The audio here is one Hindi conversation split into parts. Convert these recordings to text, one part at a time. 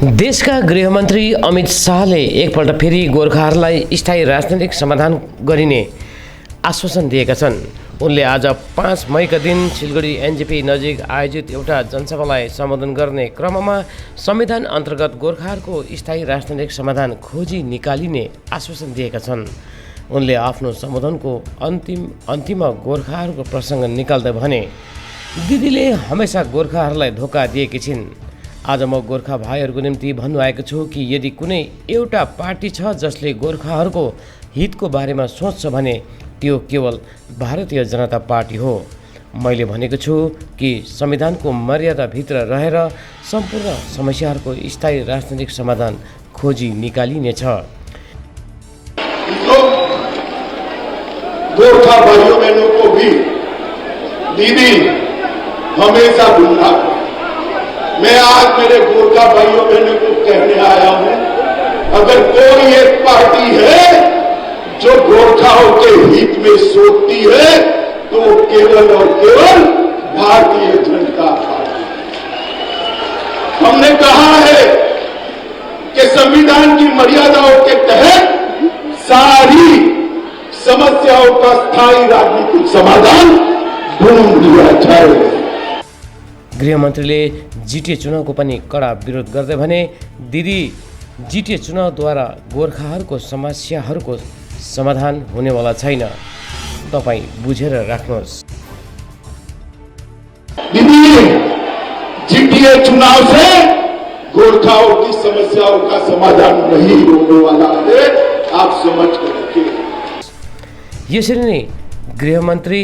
देशका गृहमन्त्री अमित शाहले एकपल्ट फेरि गोर्खाहरूलाई स्थायी राजनैतिक समाधान गरिने आश्वासन दिएका छन्। उनले आज 5 मईका दिन सिलगढी एनजेपी नजिक आयोजित एउटा जनसभालाई सम्बोधन गर्ने क्रममा संविधान अन्तर्गत गोर्खाहरूको स्थायी राजनैतिक समाधान खोजी निकालिने आश्वासन दिएका छन्। उनले आफ्नो सम्बोधनको अन्तिममा गोर्खाहरूको प्रसङ्ग निकाल्दै भने, दिदीले हमेसा गोर्खाहरूलाई धोका दिएकी छिन्। आज म गोर्खा भाइहरूको निम्ति भन्नु आएको छु कि यदि कुनै एउटा पार्टी छ जसले गोर्खाहरूको हितको बारेमा सोच्छ भने त्यो केवल भारतीय जनता पार्टी हो। मैले भनेको छु कि संविधानको मर्यादाभित्र रहेर सम्पूर्ण समस्याहरूको स्थायी राजनैतिक समाधान खोजी निकालिनेछ। गोरखा भाइयों बहनों को भी दीदी हमेशा भूलना। मैं आज मेरे गोरखा भाइयों बहनों को कहने आया हूं, अगर कोई एक पार्टी है जो गोरखाओं के हित में सोचती है तो केवल और केवल भारतीय जनता पार्टी। हमने कहा है कि संविधान की मर्यादाओं के तहत सारी समस्याओं का स्थायी राजनीतिक समाधान ढूंढ लिया जाए। गृहमन्त्रीले जिटिए चुनावको पनि कडा विरोध गर्दै भने, दिदी जिटिए चुनावद्वारा गोर्खाहरूको समस्याहरूको समाधान हुनेवाला छैन, तपाईँ बुझेर राख्नुहोस्। दीदी जिटिए चुनाव से गोरखाओं की समस्याओं का समाधान नहीं होने वाला है, आप समझ कर रखिए। यसरी नै गृहमन्त्री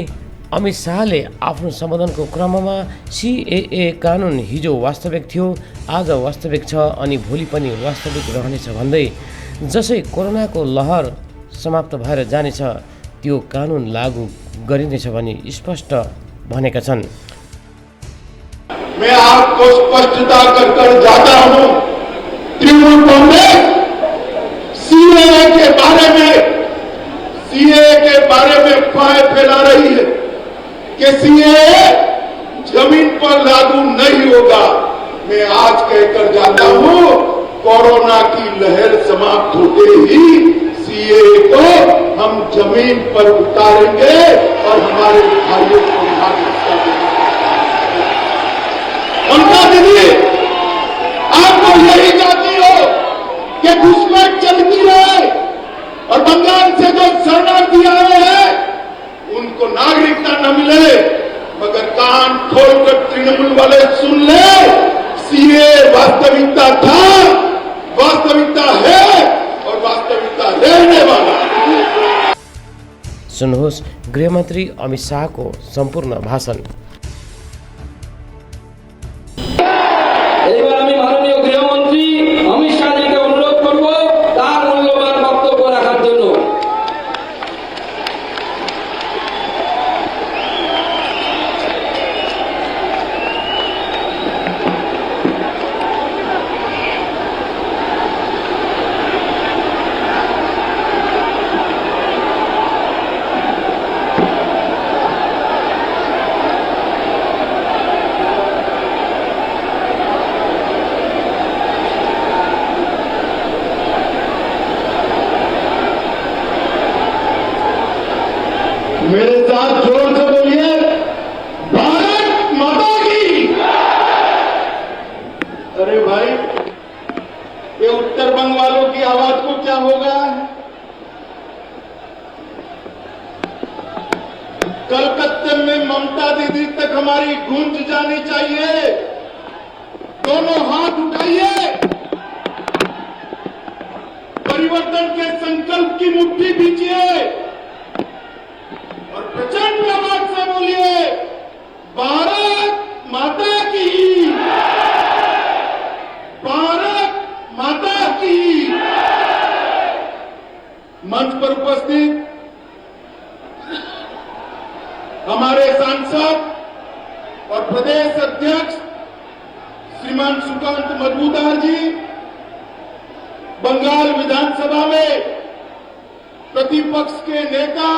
अमित शाहले आफ्नो सम्बोधनको क्रममा सिएए कानुन हिजो वास्तविक थियो, आज वास्तविक छ अनि भोलि पनि वास्तविक रहनेछ भन्दै जसै कोरोनाको लहर समाप्त भएर जानेछ त्यो कानुन लागू गरिनेछ भनी स्पष्ट भनेका छन्। मैं आपको स्पष्टता कर जाता हूं, तृणमूल कांग्रेस सीएए के बारे में फाय फैला रही है कि सीएए जमीन पर लागू नहीं होगा। मैं आज कहकर जाता हूं, कोरोना की लहर समाप्त होते ही सीएए को हम जमीन पर उतारेंगे और हमारे भाइयों को नागरिकता देंगे। उनका दीदी आपको यही चाहती हो कि घुसपैठ चलती रहे और बंगाल से जो शरणार्थी आए हैं उनको नागरिकता न मिले, मगर कान खोलकर तृणमूल वाले सुन ले, सीए वास्तविकता था, वास्तविकता है और वास्तविकता रहने वाला। सुन्नुहोस् गृहमन्त्री अमित शाहको सम्पूर्ण भाषण। এবার আমি মাননীয় গৃহমন্ত্রী অমিত শাহজিকে অনুরোধ করব তার মূল্যবান বক্তব্য রাখার জন্য। मेरे साथ जोर से बोलिए, भारत माता की। अरे भाई, ये उत्तर बंग वालों की आवाज को क्या होगा? कलकत्ते में ममता दीदी तक हमारी गूंज जानी चाहिए। दोनों हाथ उठाइए, परिवर्तन के संकल्प की मुट्ठी दीजिए और प्रचंड आवाज से बोलिए, भारत माता की, भारत माता की। मंच पर उपस्थित हमारे सांसद और प्रदेश अध्यक्ष श्रीमान सुकांत मजमूदार जी, बंगाल विधानसभा में प्रतिपक्ष के नेता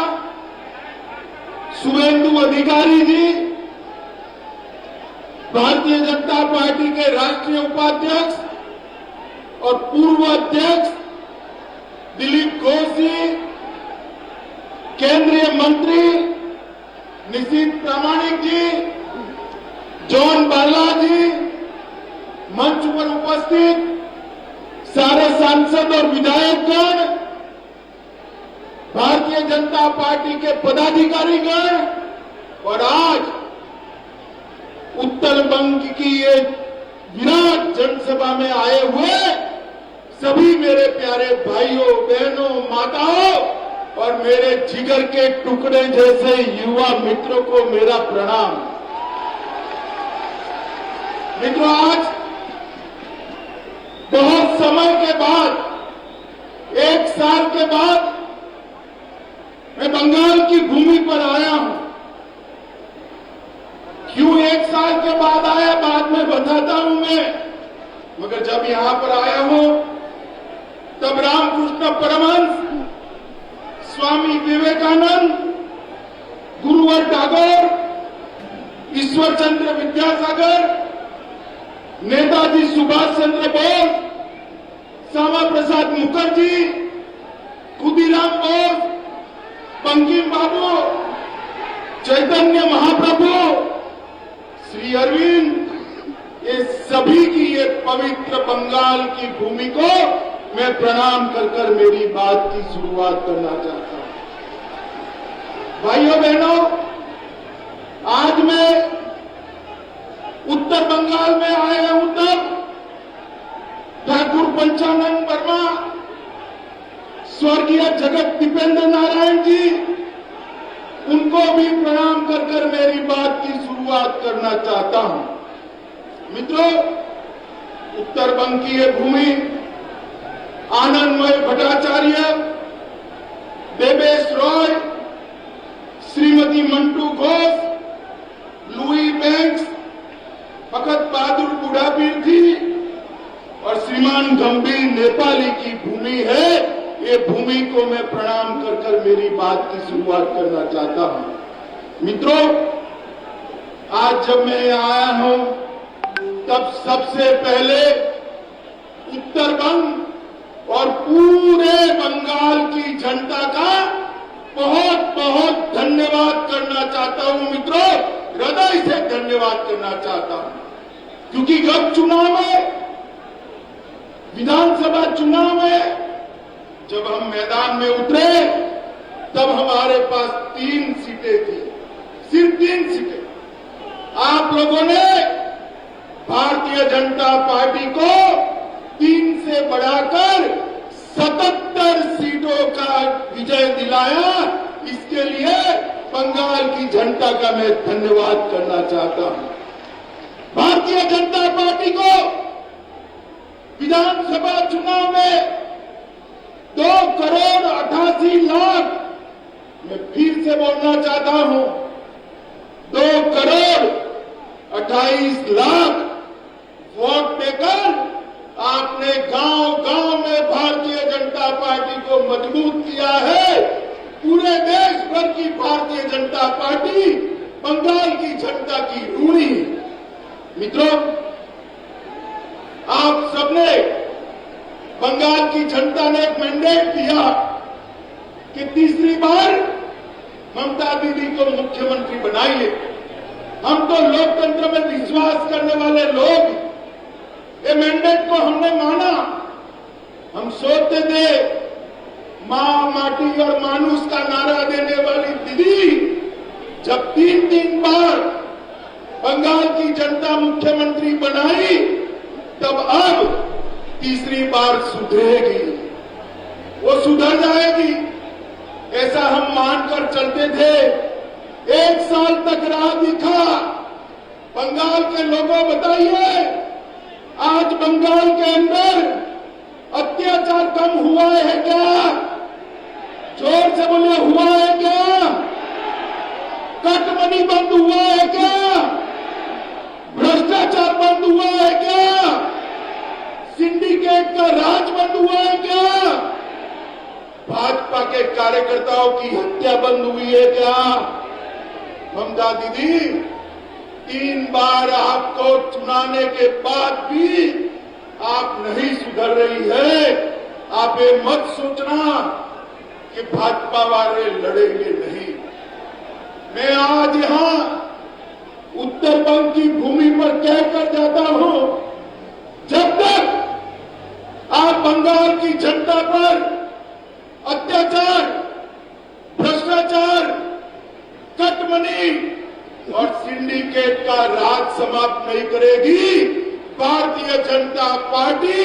शुभेंदु अधिकारी जी, भारतीय जनता पार्टी के राष्ट्रीय उपाध्यक्ष और पूर्व अध्यक्ष दिलीप घोष जी, केंद्रीय मंत्री निशित प्रामाणिक जी, जॉन बाला जी, मंच पर उपस्थित सारे सांसद और विधायकगण, भारतीय जनता पार्टी के पदाधिकारीगण और आज उत्तर बंग की ये विराट जनसभा में आए हुए सभी मेरे प्यारे भाइयों, बहनों, माताओं और मेरे जिगर के टुकड़े जैसे युवा मित्रों को मेरा प्रणाम। मित्रों, आज बहुत समय के बाद, 1 साल के बाद मैं बंगाल की भूमि पर आया हूं। क्यों 1 साल के बाद आया, बाद में बताता हूं मैं, मगर जब यहां पर आया हूं तब रामकृष्ण परमहंस, स्वामी विवेकानंद, गुरुवर टैगोर, ईश्वर चंद्र विद्यासागर, नेताजी सुभाष चंद्र बोस, श्यामा प्रसाद मुखर्जी, खुदीराम बोस, बंकिम बाबू, चैतन्य महाप्रभु, श्री अरविंद, ये सभी की ये पवित्र बंगाल की भूमि को मैं प्रणाम कर कर मेरी बात की शुरुआत करना चाहता हूं। भाइयों बहनों, आज मैं उत्तर बंगाल में आया हूं तब ठाकुर पंचानंद वर्मा, स्वर्गीय जगत दीपेंद्र नारायण जी, उनको भी प्रणाम कर कर मेरी बात की शुरुआत करना चाहता हूं। मित्रों, उत्तर बंग की ये भूमि आनंदमय भट्टाचार्य, देवेश रॉय, श्रीमती मंटू घोष, लुई बैंक्स, फकत बहादुर बुढ़ापीर थी और श्रीमान गंभीर नेपाली की भूमि है। ये भूमि को मैं प्रणाम कर कर मेरी बात की शुरुआत करना चाहता हूं। मित्रों, आज जब मैं आया हूं तब सबसे पहले उत्तर बंग और पूरे बंगाल की जनता का बहुत बहुत धन्यवाद करना चाहता हूं। मित्रों, हृदय से धन्यवाद करना चाहता हूं, क्योंकि जब चुनाव में, विधानसभा चुनाव में जब हम मैदान में उतरे तब हमारे पास 3 सीटें थी, सिर्फ 3 सीटें। आप लोगों ने भारतीय जनता पार्टी को 3 से बढ़ाकर 77 सीटों का विजय दिलाया। इसके लिए बंगाल की जनता का मैं धन्यवाद करना चाहता हूं। भारतीय जनता पार्टी को विधानसभा चुनाव में 2,88,00,000, मैं फिर से बोलना चाहता हूं, 2,28,00,000 वोट देकर आपने गांव-गांव में भारतीय जनता पार्टी को मजबूत किया है। पूरे देश भर की भारतीय जनता पार्टी बंगाल की जनता की ऋणी। मित्रों, आप सबने, बंगाल की जनता ने एक मैंडेट दिया कि तीसरी बार ममता दीदी को मुख्यमंत्री बनाइए। हम तो लोकतंत्र में विश्वास करने वाले लोग, ये मैंडेट को हमने माना। हम सोचते थे मां, माटी और मानुष का नारा देने वाली दीदी जब 3 बार बंगाल की जनता मुख्यमंत्री बनाई, तब अब तीसरी बार सुधरेगी, वो सुधर जाएगी, ऐसा हम मानकर चलते थे। 1 साल तक राह दिखा। बंगाल के लोगों, बताइए, आज बंगाल के अंदर अत्याचार कम हुआ है क्या? जोर से बोले, हुआ है क्या? कटमनी बंद हुआ है क्या? भ्रष्टाचार बंद हुआ है क्या? सिंडिकेट का राज बंद हुआ है क्या? भाजपा के कार्यकर्ताओं की हत्या बंद हुई है क्या? ममता दीदी, 3 बार आपको चुनाने के बाद भी आप नहीं सुधर रही है, आप ये मत सोचना कि भाजपा वाले लड़ेंगे नहीं। मैं आज यहां उत्तर बंग की भूमि पर कहकर जाता हूं, जब तक आप बंगाल की जनता पर अत्याचार, भ्रष्टाचार, कटमनी और सिंडिकेट का राज समाप्त नहीं करेगी, भारतीय जनता पार्टी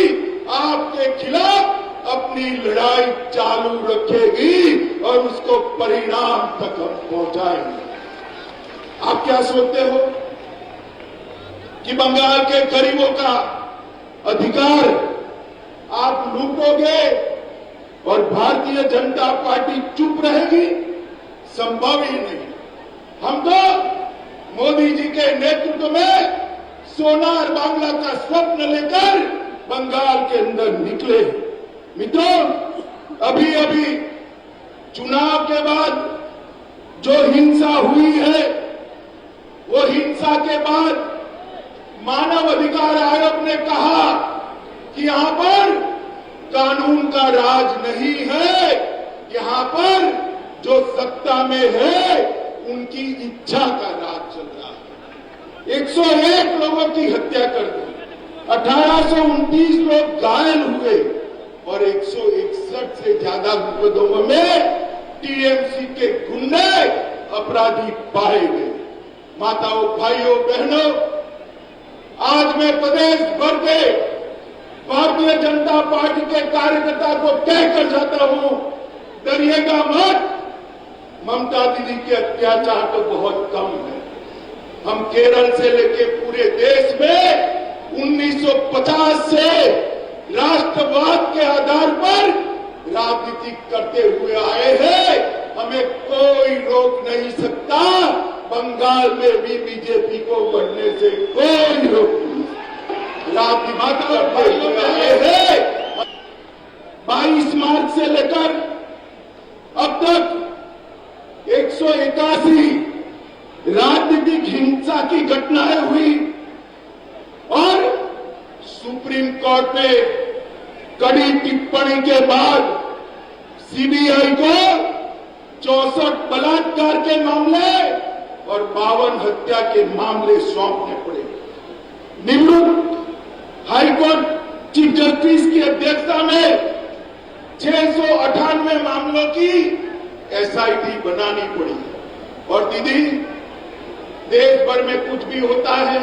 आपके खिलाफ अपनी लड़ाई चालू रखेगी और उसको परिणाम तक हम पहुंचाएंगे। आप क्या सोचते हो कि बंगाल के गरीबों का अधिकार आप लूटोगे और भारतीय जनता पार्टी चुप रहेगी? संभव ही नहीं। हम तो मोदी जी के नेतृत्व में सोनार बांग्ला का स्वप्न लेकर बंगाल के अंदर निकले। मित्रों, अभी अभी चुनाव के बाद जो हिंसा हुई है, वो हिंसा के बाद मानव अधिकार आयोग ने कहा कि यहां पर कानून का राज नहीं है, यहां पर जो सत्ता में है उनकी इच्छा का राज चल रहा है। 101 लोगों की हत्या कर दी, 1829 लोग घायल हुए और 161 से ज्यादा मुकदमों में टीएमसी के गुंडे अपराधी पाए गए। माताओं, भाइयों, बहनों, आज मैं प्रदेश भर के भारतीय जनता पार्टी के कार्यकर्ता को कहकर जाता हूं, डरिएगा मत। ममता दीदी के अत्याचार तो बहुत कम है। हम केरल से लेके पूरे देश में 1950 से राष्ट्रवाद के आधार पर राजनीति करते हुए आए हैं। हमें कोई रोक नहीं सकता। बंगाल में भी बीजेपी को बढ़ने से कोई रोक नहीं। राजनीति करते हुए आए हैं। 22 मार्च से लेकर अब तक 181 राजनीतिक हिंसा की घटनाएं हुई और सुप्रीम कोर्ट ने कड़ी टिप्पणी के बाद सीबीआई को 64 बलात्कार के मामले और 52 हत्या के मामले सौंपने पड़े। निवृत्त हाईकोर्ट चीफ जस्टिस की अध्यक्षता में 698 मामलों की एसआईटी बनानी पड़ी। और दीदी, देश भर में कुछ भी होता है,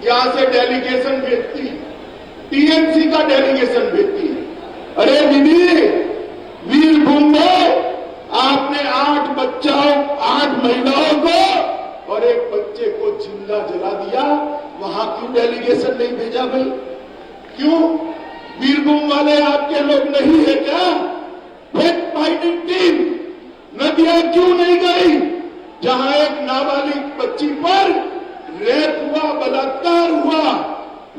यहां से डेलीगेशन भेजती, टीएमसी का डेलीगेशन भेजती है। अरे दीदी, वीरभूम में आपने 8 महिलाओं को और 1 बच्चे को जिंदा जला दिया, वहां क्यों डेलीगेशन नहीं भेजा भाई? क्यों? वीरभूम वाले आपके लोग नहीं है क्या? फैक्ट फाइंडिंग टीम नदियां क्यों नहीं गई? जहां एक नाबालिग बच्ची पर रेप हुआ, बलात्कार हुआ,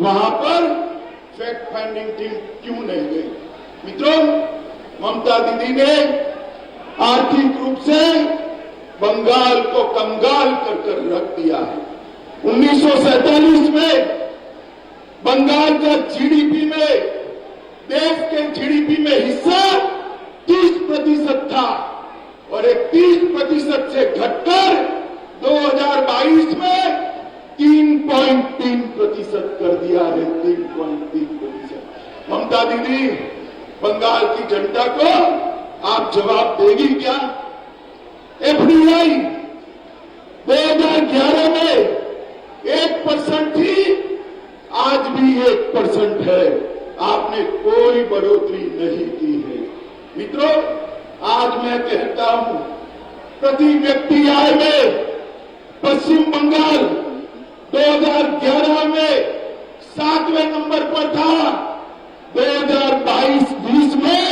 वहां पर फैक्ट फाइंडिंग टीम क्यों नहीं गई? मित्रों, ममता दीदी ने आर्थिक रूप से बंगाल को कंगाल कर रख दिया है। 1947 में बंगाल का जीडीपी में, देश के जीडीपी में हिस्सा 30% था और 31% से घटकर 2022 में 3.3% कर दिया है। 3.3%। ममता दीदी, बंगाल की जनता को आप जवाब देगी क्या? एफडीआई 2011 में 1% थी, आज भी 1% है। आपने कोई बढ़ोतरी नहीं की है। मित्रों, आज मैं कहता हूं, प्रति व्यक्ति आय में पश्चिम बंगाल 2011 में 7वें नंबर पर था, 2022-20 में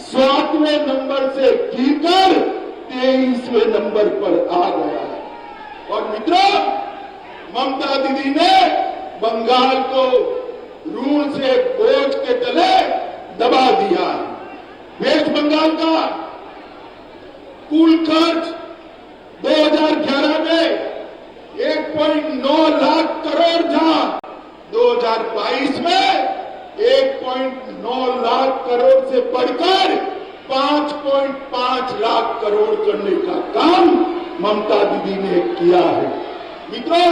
7वें नंबर से गिरकर 23वें नंबर पर आ गया है। और मित्रों, ममता दीदी ने बंगाल को ऋण से बोझ के तले दबा दिया है। वेस्ट बंगाल का कुल खर्च 2011 में 1.9 लाख करोड़ था, 2022 में 9 लाख करोड़ से बढ़कर 5.5 लाख करोड़ करने का काम ममता दीदी ने किया है। मित्रों,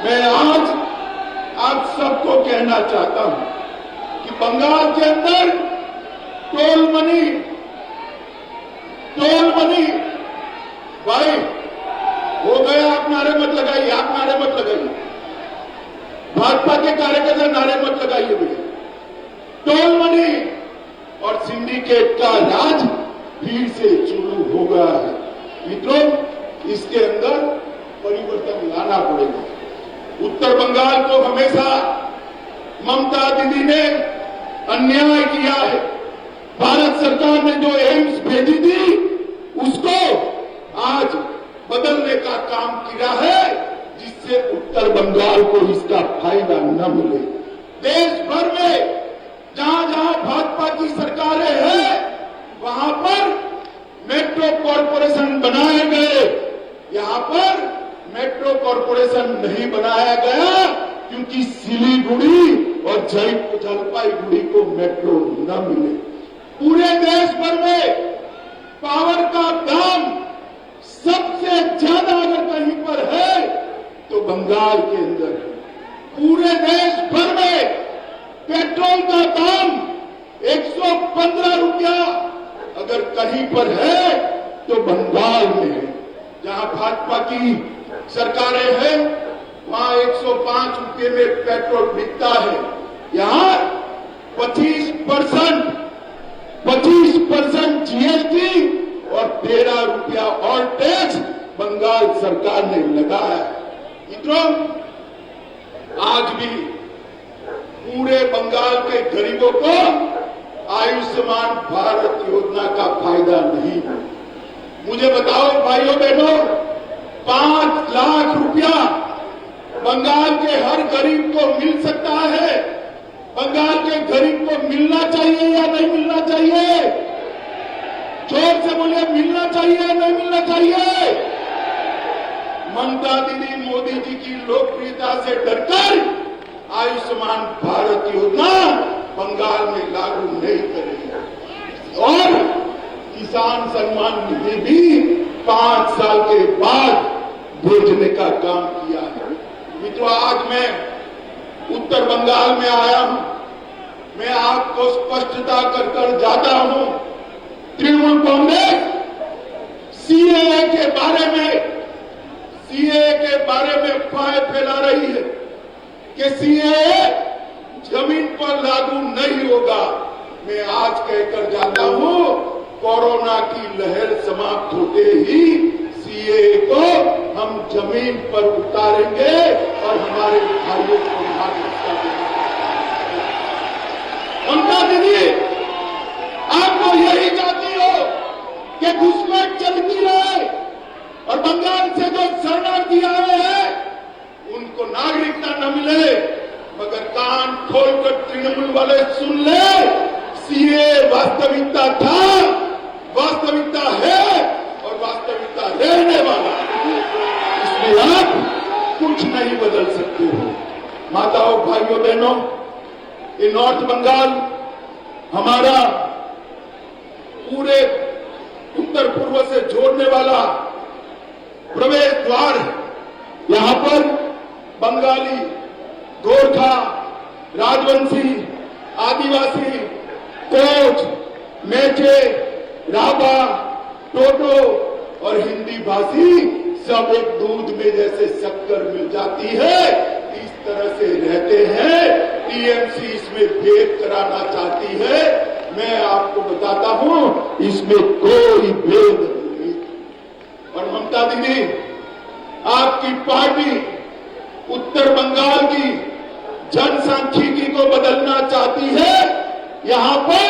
मैं आज आप सबको कहना चाहता हूं कि बंगाल के अंदर टोल मनी भाई हो गया, आप नारे मत लगाइए, आप नारे मत लगाइए, भाजपा के कार्यकर्ता नारे मत लगाइए भैया। टोल मनी और सिंडिकेट का राज फिर से शुरू हो गया है। मित्रों, इसके अंदर परिवर्तन लाना पड़ेगा। उत्तर बंगाल को हमेशा ममता दीदी ने अन्याय किया है। भारत सरकार ने जो एम्स भेजी थी उसको आज बदलने का काम किया है, जिससे उत्तर बंगाल को इसका फायदा न मिले। देश भर में जहां जहां भाजपा की सरकारें हैं वहां पर मेट्रो कॉरपोरेशन बनाए गए, यहां पर मेट्रो कॉरपोरेशन नहीं बनाया गया क्योंकि सिलीगुड़ी और जलपाईगुड़ी को मेट्रो न मिले। पूरे देश भर में पावर का दाम सबसे ज्यादा अगर कहीं पर है तो बंगाल के अंदर है। पूरे देश भर में पेट्रोल का दाम 115 रुपया अगर कहीं पर है तो बंगाल में है। जहां भाजपा की सरकारें हैं वहां 105 रुपये में पेट्रोल बिकता है। यहां 25% जीएसटी और 13 रुपया और टैक्स बंगाल सरकार ने लगाया है। मित्रों, आज भी पूरे बंगाल के गरीबों को आयुष्मान भारत योजना का फायदा नहीं है। मुझे बताओ भाइयों बहनों, 5 लाख रुपया बंगाल के हर गरीब को मिल सकता है। बंगाल के गरीब को मिलना चाहिए या नहीं मिलना चाहिए? जोर से बोलिए, मिलना चाहिए या नहीं मिलना चाहिए? ममता दीदी मोदी जी की लोकप्रियता से डरकर आयुष्मान भारत योजना बंगाल में लागू नहीं करेगी और किसान सम्मान निधि भी 5 साल के बाद भेजने का काम किया है। मित्रों, आज मैं उत्तर बंगाल में आया हूं, मैं आपको स्पष्टता कर जाता हूं। तृणमूल कांग्रेस सीएए के बारे में अफवाहें फैला रही है कि सीएए जमीन पर लागू नहीं होगा। मैं आज कहकर जाता हूं, कोरोना की लहर समाप्त होते ही सीएए को हम जमीन पर उतारेंगे और हमारे भाइयों को नागरिकता देंगे। ममता दीदी, आपको यही चाहती हो कि घुसपैठ चलती रहे और बंगाल से जो शरणार्थी आए हैं उनको नागरिकता न मिले, मगर कान खोलकर तृणमूल वाले सुन ले, सीएए वास्तविकता था, वास्तविकता है और वास्तविकता रहने वाला। इसमें आप कुछ नहीं बदल सकते हो। माताओं, भाइयों, बहनों, ये नॉर्थ बंगाल हमारा पूरे उत्तर पूर्व से जोड़ने वाला प्रवेश द्वार है। यहां पर बंगाली, गोरखा, राजवंशी, आदिवासी, कोच, मेचे, राभा, टोटो और हिंदी भाषी सब एक दूध में जैसे शक्कर मिल जाती है, इस तरह से रहते हैं। टीएमसी इसमें भेद कराना चाहती है। मैं आपको बताता हूं, इसमें कोई भेद नहीं। और ममता दीदी, आपकी पार्टी उत्तर बंगाल की जनसांख्यिकी को बदलना चाहती है, यहां पर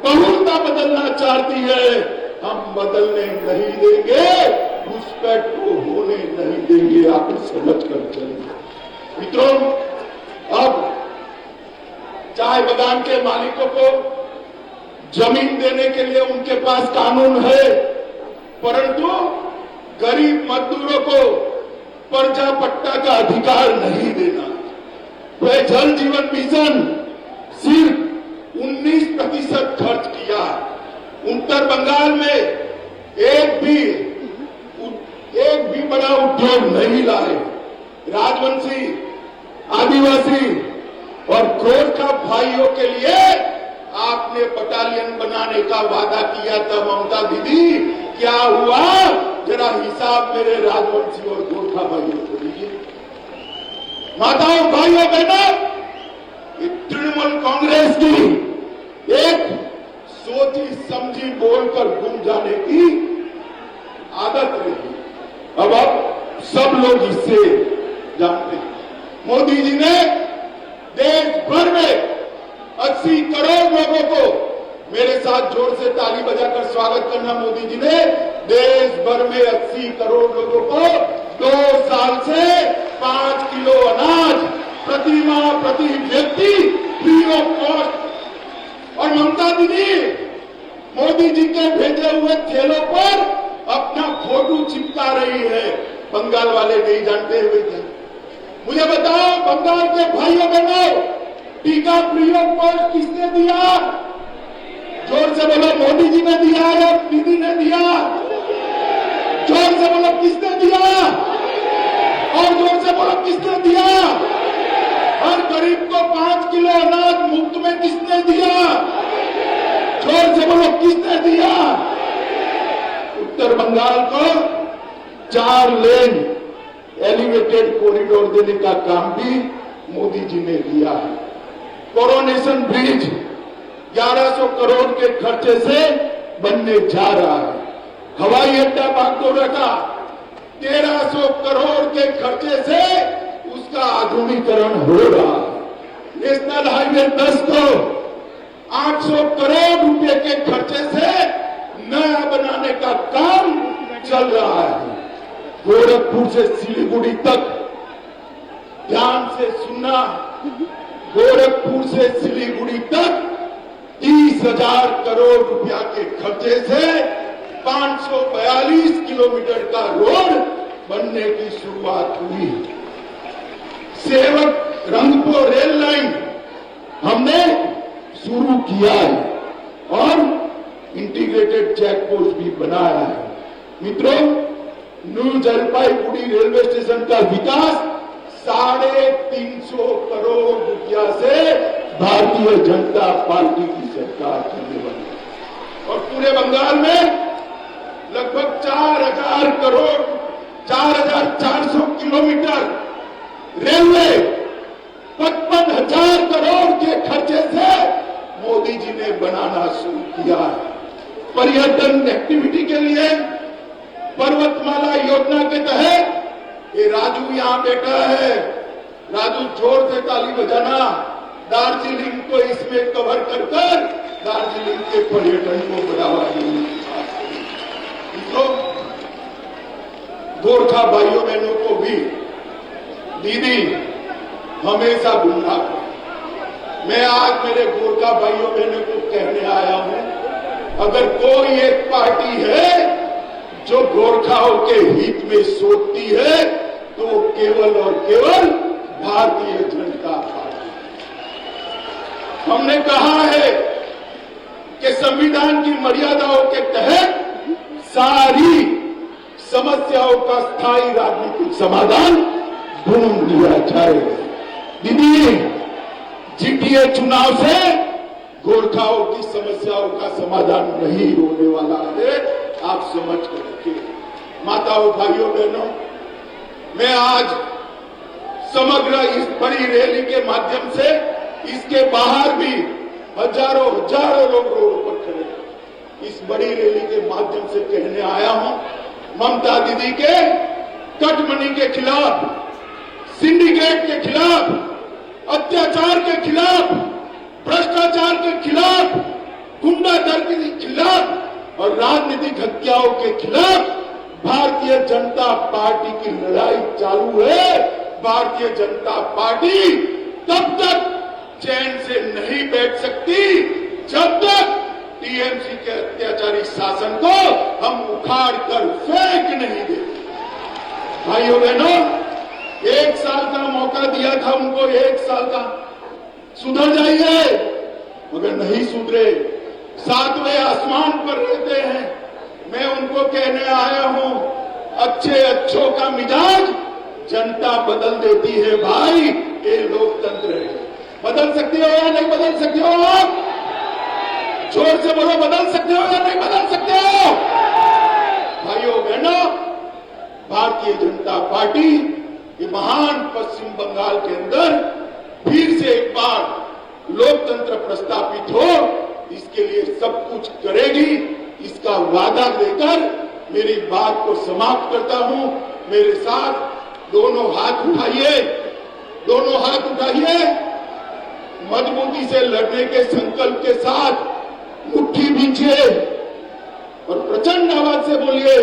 बहुलता बदलना चाहती है। हम बदलने नहीं देंगे, घुसपैठ को होने नहीं देंगे, आप समझ कर चलिए। मित्रों, अब चाय बागान के मालिकों को जमीन देने के लिए उनके पास कानून है, परंतु गरीब मजदूरों को पर्चा पट्टा का अधिकार नहीं देना। वह जल जीवन मिशन सिर्फ 19% खर्च किया। उत्तर बंगाल में एक भी बड़ा उद्योग नहीं लाए। राजवंशी, आदिवासी और गोरखा भाइयों के लिए आपने बटालियन बनाने का वादा किया था ममता दीदी, क्या हुआ? जरा हिसाब मेरे राजवंशी और गोरखा भाइयों को दीजिए। माताओं, भाइयों, बहनों, तृणमूल कांग्रेस की एक सोची समझी बोलकर गुम जाने की आदत रही। अब सब लोग इससे जानते हैं। मोदी जी ने देश भर में 80 करोड़ लोगों को, मेरे साथ जोर से ताली बजाकर स्वागत करना, मोदी जी ने देश भर में 80 करोड़ लोगों को 2 साल से 5 किलो अनाज प्रति माह प्रति व्यक्ति फ्री ऑफ कॉस्ट। और ममता दीदी मोदी जी के भेजे हुए थैलों पर अपना फोटो चिपका रही है। बंगाल वाले नहीं जानते हुए थे। मुझे बताओ, बंगाल के भाइयों बहनों, टीका फ्री ऑफ कॉस्ट किसने दिया? जोर से बोलो, मोदी जी ने दिया या दीदी ने दिया? जोर से बोलो, किसने दिया? और जोर से बोलो, किसने दिया? हर गरीब को 5 किलो अनाज मुफ्त में किसने दिया? जोर से बोलो, किसने दिया? उत्तर बंगाल को 4 लेन एलिवेटेड कॉरिडोर देने का काम भी मोदी जी ने दिया है। कोरोनेशन ब्रिज 1100 करोड़ के खर्चे से बनने जा रहा है। हवाई अड्डा बागडोगरा का 1300 करोड़ के खर्चे से उसका आधुनिकीकरण हो रहा है। नेशनल हाईवे 10 को 800 करोड़ रुपए के खर्चे से नया बनाने का काम चल रहा है। गोरखपुर से सिलीगुड़ी तक, ध्यान से सुनना, गोरखपुर से सिलीगुड़ी तक 30,000 करोड़ रुपया के खर्चे से 542 किलोमीटर का रोड बनने की शुरुआत हुई। सेवक रंगपुर रेल लाइन हमने शुरू किया है और इंटीग्रेटेड चेक पोस्ट भी बनाया है। मित्रों, न्यू जलपाईगुड़ी रेलवे स्टेशन का विकास 350 करोड़ रुपया से भारतीय जनता पार्टी की सरकार करने वाली है। और पूरे बंगाल में लगभग 4,000 करोड़, 4,400 किलोमीटर रेलवे 55,000 करोड़ के खर्चे से मोदी जी ने बनाना शुरू किया है। पर्यटन एक्टिविटी के लिए पर्वतमाला योजना के तहत ये राजू यहां बैठा है, राजू जोर से ताली बजाना, दार्जिलिंग को इसमें कवर कर दार्जिलिंग के पर्यटन को बढ़ावा देने की बात की। तो गोरखा भाइयों बहनों को भी दीदी हमेशा गुमराह कर। मैं आज मेरे गोरखा भाइयों बहनों को कहने आया हूं, अगर कोई एक पार्टी है जो गोरखाओं के हित में सोचती है तो केवल और केवल भारतीय जनता पार्टी। हमने कहा है कि संविधान की मर्यादाओं के तहत सारी समस्याओं का स्थायी राजनीतिक समाधान ढूंढ लिया जाएगा। दीदी, जीटीए चुनाव से गोरखाओं की समस्याओं का समाधान नहीं होने वाला है, आप समझ कर रखिए। माताओं, भाइयों, बहनों, मैं आज समग्र इस बड़ी रैली के माध्यम से इसके बाहर भी हजारों लोग रोड पर खड़े हैं। इस बड़ी रैली के माध्यम से कहने आया हूं, ममता दीदी के कटमनी के खिलाफ, सिंडिकेट के खिलाफ, अत्याचार के खिलाफ, भ्रष्टाचार के खिलाफ, गुंडागर्दी के खिलाफ और राजनीतिक हत्याओं के खिलाफ भारतीय जनता पार्टी की लड़ाई चालू है। भारतीय जनता पार्टी तब तक चैन से नहीं बैठ सकती जब तक टीएमसी के अत्याचारी शासन को हम उखाड़ कर फेंक नहीं देते। भाइयों बहनों, 1 साल का मौका दिया था उनको, 1 साल का सुधर जाइए। मगर नहीं सुधरे, सातवें आसमान पर रहते हैं। मैं उनको कहने आया हूं, अच्छे अच्छों का मिजाज जनता बदल देती है भाई, ये लोकतंत्र है। बदल सकते हो या नहीं बदल सकते हो आप? जोर से बोलो, बदल सकते हो या नहीं बदल सकते हो? भाइयों बहनों, भारतीय जनता पार्टी ये महान पश्चिम बंगाल के अंदर फिर से एक बार लोकतंत्र प्रस्थापित हो, इसके लिए सब कुछ करेगी। इसका वादा देकर मेरी बात को समाप्त करता हूं। मेरे साथ दोनों हाथ उठाइए, दोनों हाथ उठाइए, मजबूती से लड़ने के संकल्प के साथ मुट्ठी भींचिए और प्रचंड आवाज से बोलिए,